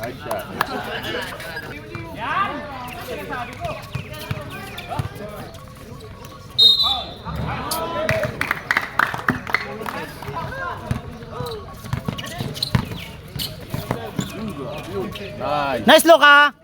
Nice shot. Yan! Sabi ko. Nice. Nice look ah!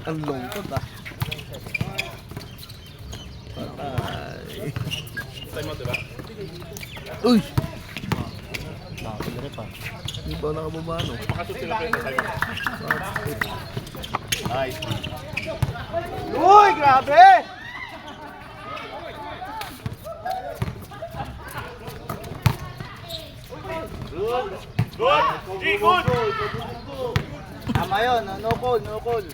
Ang lungkot ah. Patay. Time mo, diba? Uy! Nakapagre pa. Hindi ba nakababa, no? Makasot sila pa yung time. Nice. Uy, grabe! Good. Good. G, good. Tama yun, no call, no call.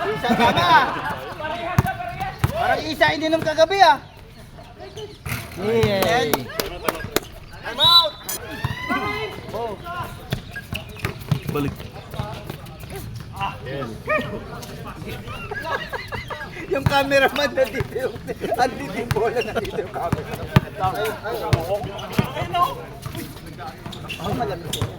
Isa tama. Parang isa ininom kagabi ah. Yay! I'm out! Balik. Yes. Yung cameraman na dito yung yung bola na dito yung camera. Ayun o! Ay, malamig yun.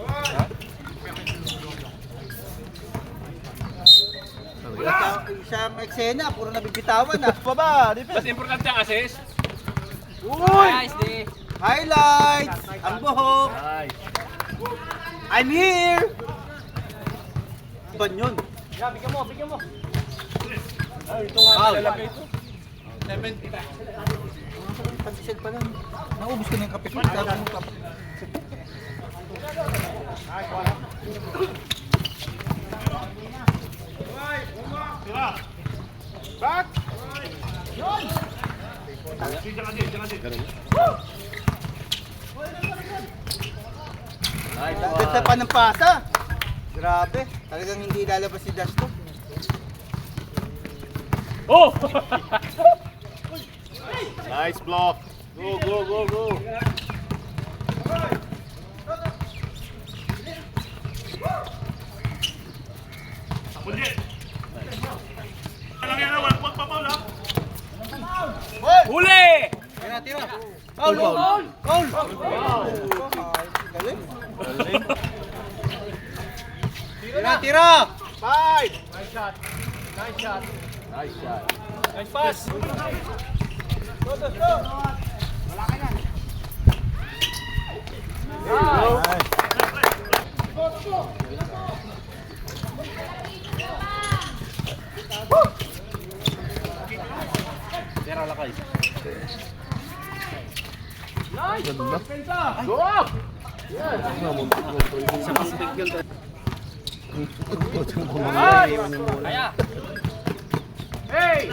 Isang eksena, puro nabibitawan ah. Baba! Mas importante ang assist. Uy! Nice, di. Highlights! Ang buhok! Nice. I'm here! Ban yun? Yeah, bigyan mo, bigyan mo. Ay, ito nga nalalagay ito. 70. Pansisel pa lang. Naubos ko na yung kape ko. Kaya mo kape. Back! Ganda pa ng pasa. Grabe. Talagang hindi lalabas si Dash to. Oh! Nice block. Go, go, go, go. Huli! Tira, tira. Foul, foul. Foul! Galing. Tira, tira. Five! Nice shot. Nice shot. Nice shot. Nice pass. Tira lakay. Go up! Kaya. Hey!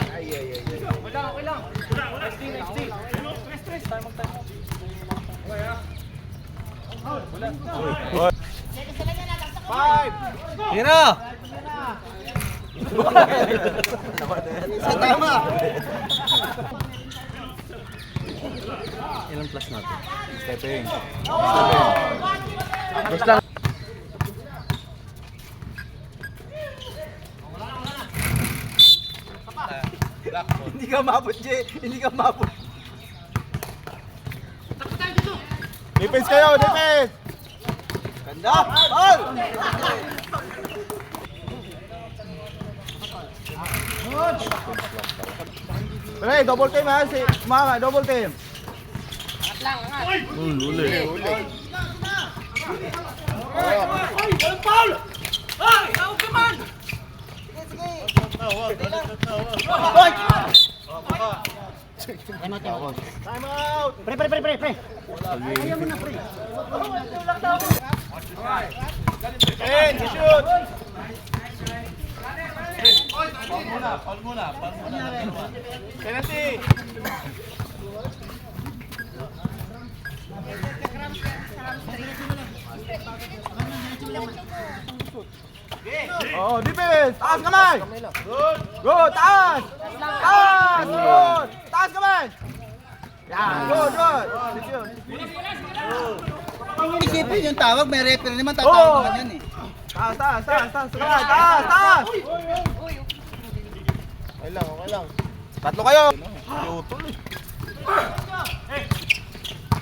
Wala, okay lang. Next team, next team. Time, mag-time. Five. Tira! Isa tama. Ilang plus natin? Stepping. Basta Hindi ka mabot, Jay. Hindi ka mabot. Defense kayo, defense! Ganda. Foul! Pre, double team ha, si Mama, double team. Uli. Time out. Pre. And shoot! Foul muna. Penalty! Oh, defense! Taas kamay! Good! Taas! Taas! Good! Taas kamay! Yan! Good! Good! Isipin yung tawag, may referee naman tatawag naman yan eh. Taas! Taas! Taas! Taas! Kamay! Taas! Taas! Okay lang. Tatlo kayo! Yutol eh.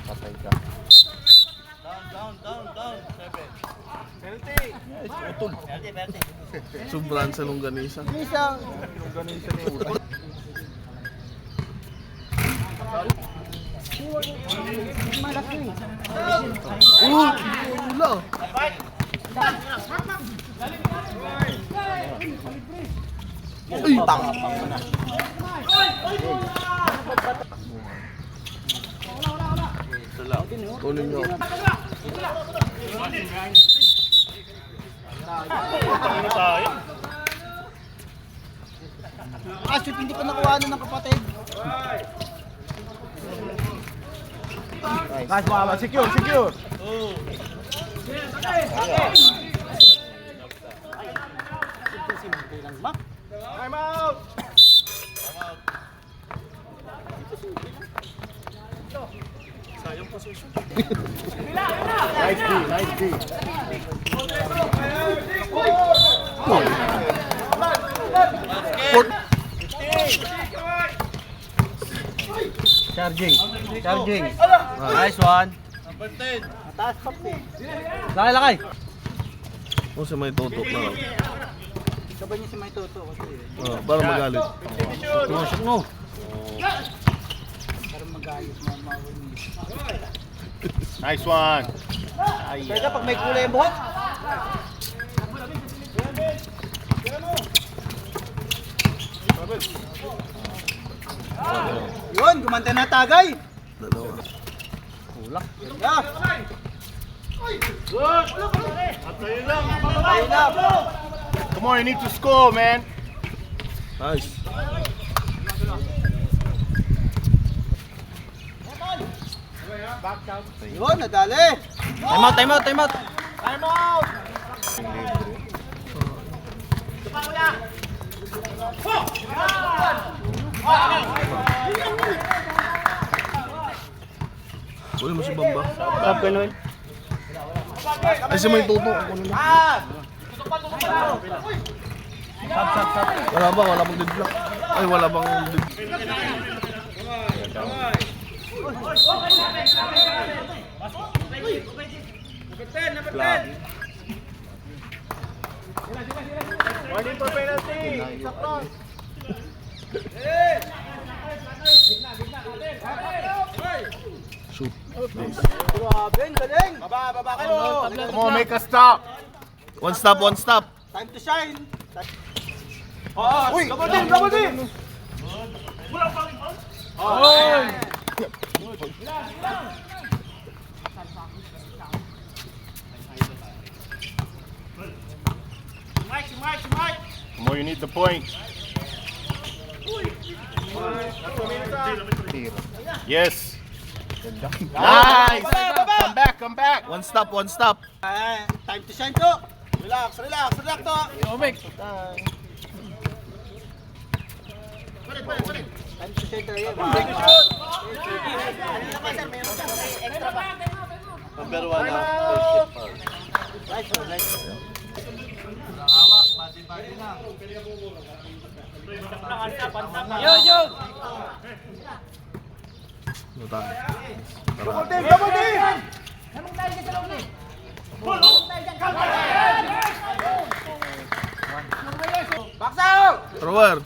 Patay ka. Down. 7. Sobrang sa longganisa. Isang! Wala. Ay, tang. Kunin nyo. Shoot, hindi pa nakuha ng kapatid. Guys, mga secure! Secure! Time out! Nice D. Charging. Nice one. Taas pa po. Lakay. Kung sa may tutok na lang. Sabay niya si May Toto kasi Para magalit. shoot mo. Para magayos mga mawin. Nice one. Kaya pag may kulay yung buhok. Yun, gumanta na tagay. Dalawa. Yeah. Come on, you need to score, man. Nice. Yun, nadali. Time out. Time out. Kunin mo si Bamba. Ay, si may tutok. Kunin mo. Wala ba? Wala bang deadlock? Ay, wala bang deadlock? Warning for penalty. Sakto. Shoot. Grabe, ang galing. Baba kayo. Come on, make a stop. One stop. Time to shine. Uy, double team. Come on, you need the point. Yes. Nice. Come back. One stop. Time to shine to. Relax to. Time to shine tayo. Number 1 na. Ano tayo? Double team. Box out. Thrower.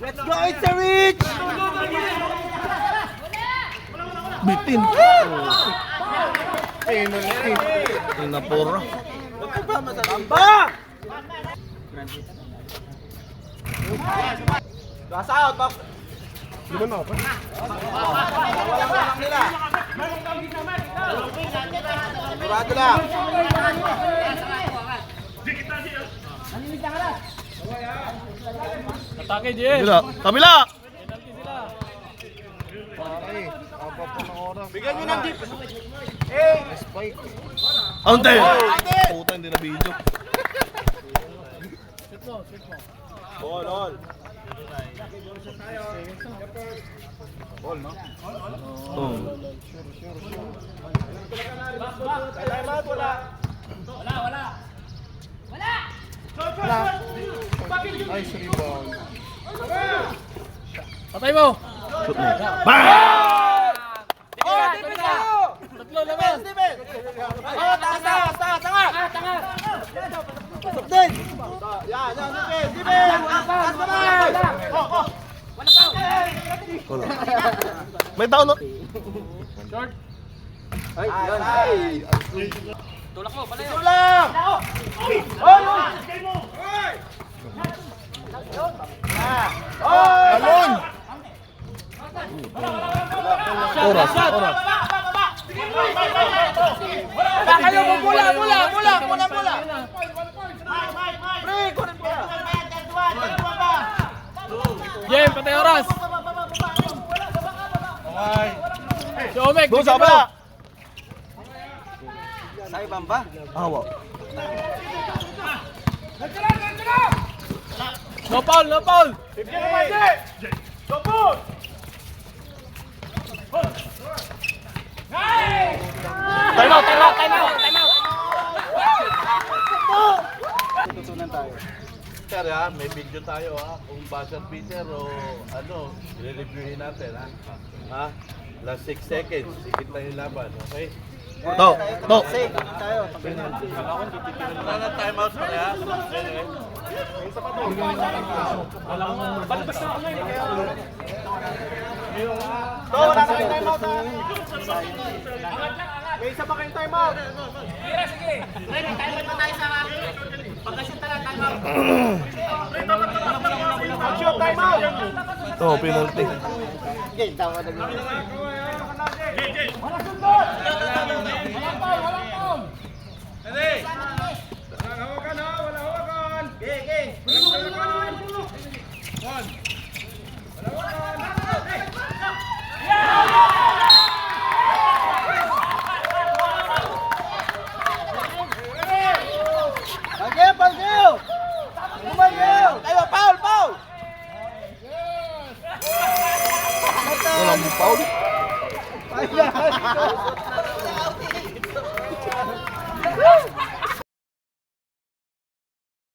Let's go, it's a reach. Bitin. Napura. Bamba. Pass out, box. Walang nila. Sigurado lang. Atake, Jay. Kabila. Pare, apat pa ng oras. Bigyan nyo ng deep. Ante! Puta, hindi na video. All, all. Oh. Timeout, wala. Patay mo! Shoot mo. Bang! Oh, defense tayo! Tatlo naman! Defense! Oh, taas! Tanga! Subdin! Yan, defense! Taas kamay! Wala. May tao no? Ay! Tulak mo, palayo! Tulang! Oy! Talon! Oras. Kayo mo bola! Pre, kunin mo! Jem, patay oras! Si Omek, Doon sa bigyan mo! kabila. Say bamba? Awa. No foul, no foul! Time out! Sir, ha, may video tayo ha. Kung buzzer beater o ano, i-reviewin natin ha. Ha? Last 6 seconds, sikit lang yung laban, okay? To. Wala na timeout pa kaya? Okay. Wala na kayong timeout ha! May isa pa kayong timeout! Shoot, timeout! To, penalty. Okay, tawa na